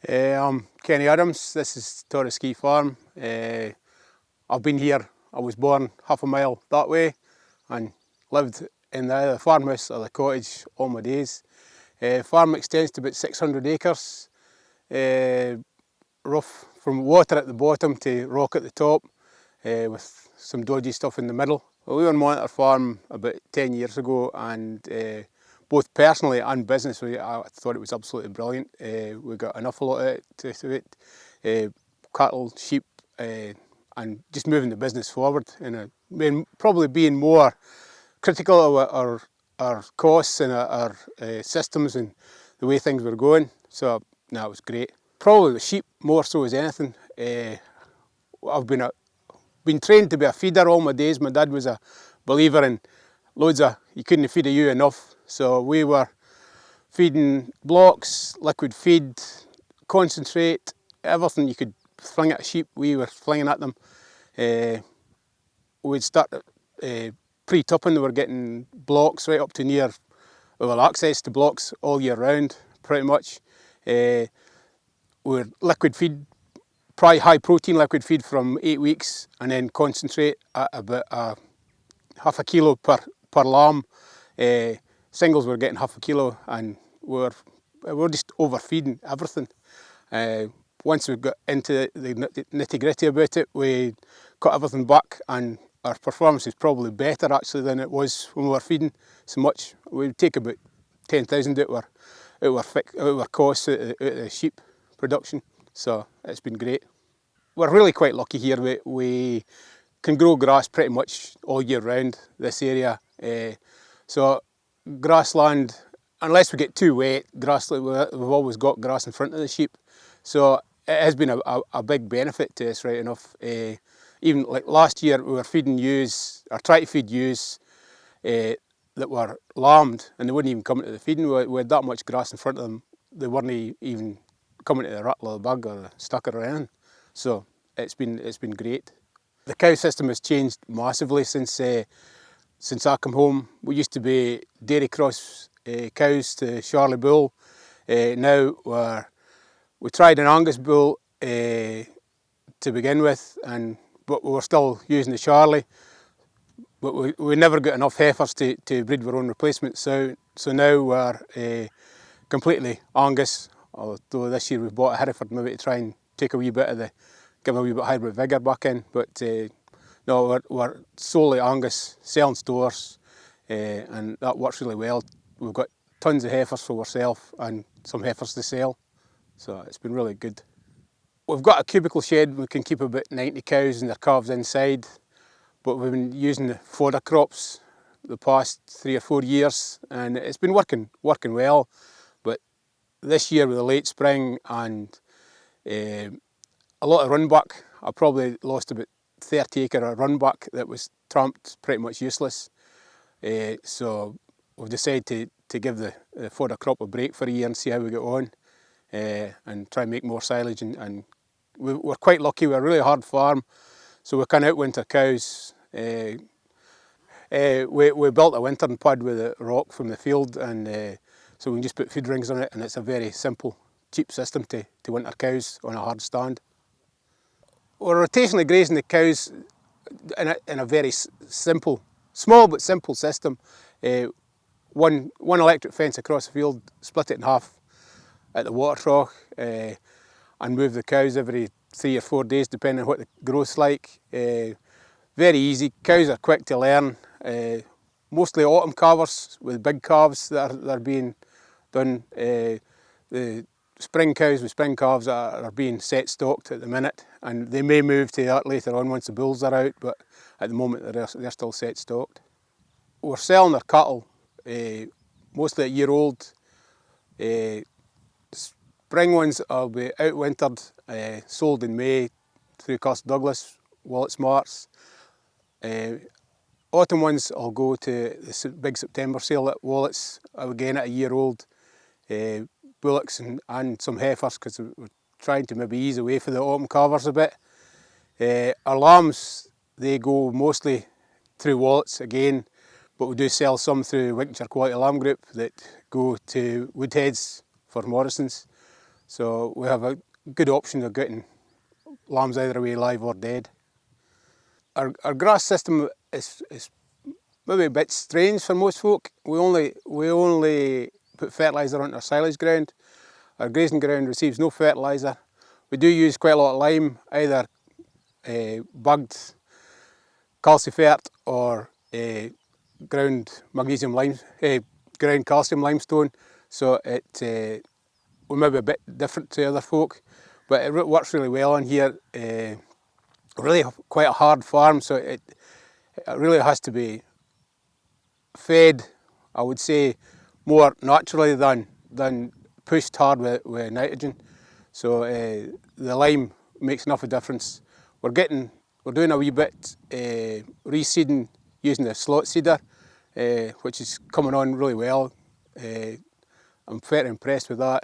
I'm Kenny Adams, this is Torhousekie farm. I've been here, I was born half a mile that way and lived in the farmhouse or the cottage all my days. Farm extends to about 600 acres, rough from water at the bottom to rock at the top, with some dodgy stuff in the middle. Well, we were on our farm about 10 years ago, and both personally and business, I thought it was absolutely brilliant. We got an awful lot out of it, cattle, sheep, and just moving the business forward. And probably being more critical of our costs and our systems and the way things were going. So, no, it was great. Probably the sheep more so as anything. I've been trained to be a feeder all my days. My dad was a believer in you couldn't feed a ewe enough. So we were feeding blocks, liquid feed, concentrate, everything you could fling at a sheep, we were flinging at them. We'd start pre-tupping, we were getting blocks right up to near, well, access to blocks all year round, pretty much. We're liquid feed, probably high protein liquid feed from 8 weeks, and then concentrate at about half a kilo per lamb. Singles were getting half a kilo, and we're just overfeeding everything. Once we got into the nitty gritty about it, we cut everything back, and our performance is probably better actually than it was when we were feeding so much. We'd take about 10,000 out of our costs out of the sheep production, so it's been great. We're really quite lucky here. We can grow grass pretty much all year round, this area. So grassland, unless we get too wet, grassland, we've always got grass in front of the sheep. So it has been a big benefit to us, right enough. Even like last year, we were feeding ewes, or trying to feed ewes that were lambed, and they wouldn't even come into the feeding. We had that much grass in front of them, they weren't even coming to the rattle of the bug or the stucker or anything. So it's been great. The cow system has changed massively since I come home. We used to be dairy cross cows to Charlie bull. Now we tried an Angus bull to begin with, but we were still using the Charlie. But we never got enough heifers to breed our own replacements. So now we're completely Angus. Although this year we've bought a Hereford maybe to try and take a wee bit of give a wee bit of hybrid vigour back in. But no, we're solely Angus, selling stores, and that works really well. We've got tons of heifers for ourselves and some heifers to sell, so it's been really good. We've got a cubicle shed, we can keep about 90 cows and their calves inside, but we've been using the fodder crops the past 3 or 4 years, and it's been working well. But this year with the late spring and a lot of run back, I probably lost about 30 acre of run back that was tramped, pretty much useless. So we've decided to give the fodder crop a break for a year and see how we get on, and try and make more silage. And we're quite lucky, we're a really hard farm, so we can outwinter cows. We built a wintering pad with a rock from the field, and so we can just put feed rings on it, and it's a very simple, cheap system to winter cows on a hard stand. We're rotationally grazing the cows in a very simple, small but simple system. One electric fence across the field, split it in half at the water trough, and move the cows every 3 or 4 days depending on what the growth's like. Very easy, cows are quick to learn. Mostly autumn calvers with big calves that are being done. The spring cows with spring calves are being set stocked at the minute, and they may move to that later on once the bulls are out, but at the moment they're still set stocked. We're selling our cattle mostly a year old. Spring ones will be outwintered, sold in May through Castle Douglas, Wallet Smarts. Autumn ones will go to the big September sale at Wallets, again at a year old. Bullocks and some heifers, because we're trying to maybe ease away from the autumn calvers a bit. Our lambs, they go mostly through Wallets again, but we do sell some through Lincolnshire Quality Lamb Group that go to Woodheads for Morrison's. So we have a good option of getting lambs either way, live or dead. Our grass system is maybe a bit strange for most folk. We only put fertiliser onto our silage ground. Our grazing ground receives no fertiliser. We do use quite a lot of lime, either bugged calcifert or ground magnesium lime, ground calcium limestone. So it we may be a bit different to other folk, but it works really well in here. Really quite a hard farm, so it really has to be fed, I would say, more naturally than pushed hard with nitrogen. So the lime makes enough of a difference. We're doing a wee bit reseeding using the slot seeder, which is coming on really well. I'm very impressed with that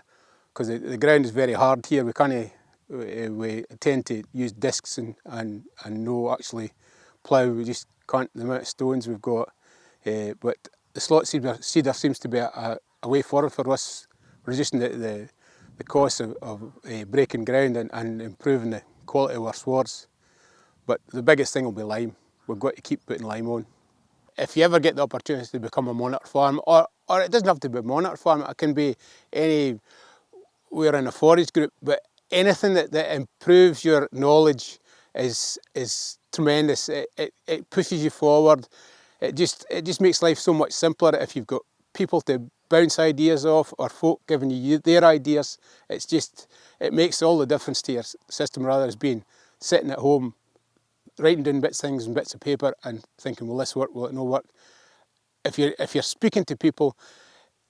because the ground is very hard here. We tend to use discs and no actually plough. We just can't, the amount of stones we've got. But the slot seeder seems to be a way forward for us, reducing the cost of breaking ground and improving the quality of our swards. But the biggest thing will be lime. We've got to keep putting lime on. If you ever get the opportunity to become a monitor farm, or it doesn't have to be a monitor farm, it can be any, we're in a forage group, but anything that improves your knowledge is tremendous. It pushes you forward. It just makes life so much simpler if you've got people to bounce ideas off or folk giving you their ideas. It makes all the difference to your system rather than being sitting at home writing down things and bits of paper and thinking, will this work, will it not work? If you're speaking to people,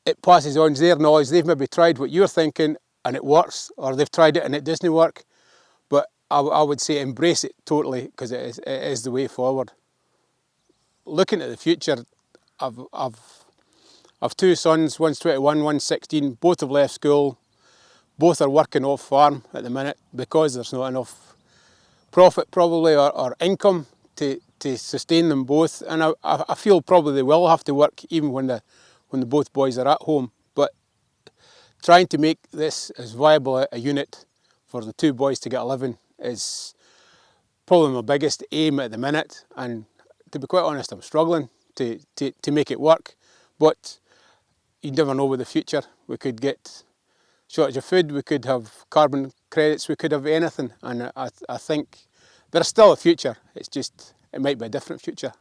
it passes on their knowledge. They've maybe tried what you're thinking and it works, or they've tried it and it doesn't work. But I would say embrace it totally because it is the way forward. Looking at the future, I've two sons, one's 21, one's 16, both have left school, both are working off farm at the minute because there's not enough profit probably or income to sustain them both, and I feel probably they will have to work even when the both boys are at home, but trying to make this as viable a unit for the two boys to get a living is probably my biggest aim at the minute, and to be quite honest, I'm struggling to make it work, but you never know with the future. We could get shortage of food, we could have carbon credits, we could have anything, and I think there's still a future. It's just, it might be a different future.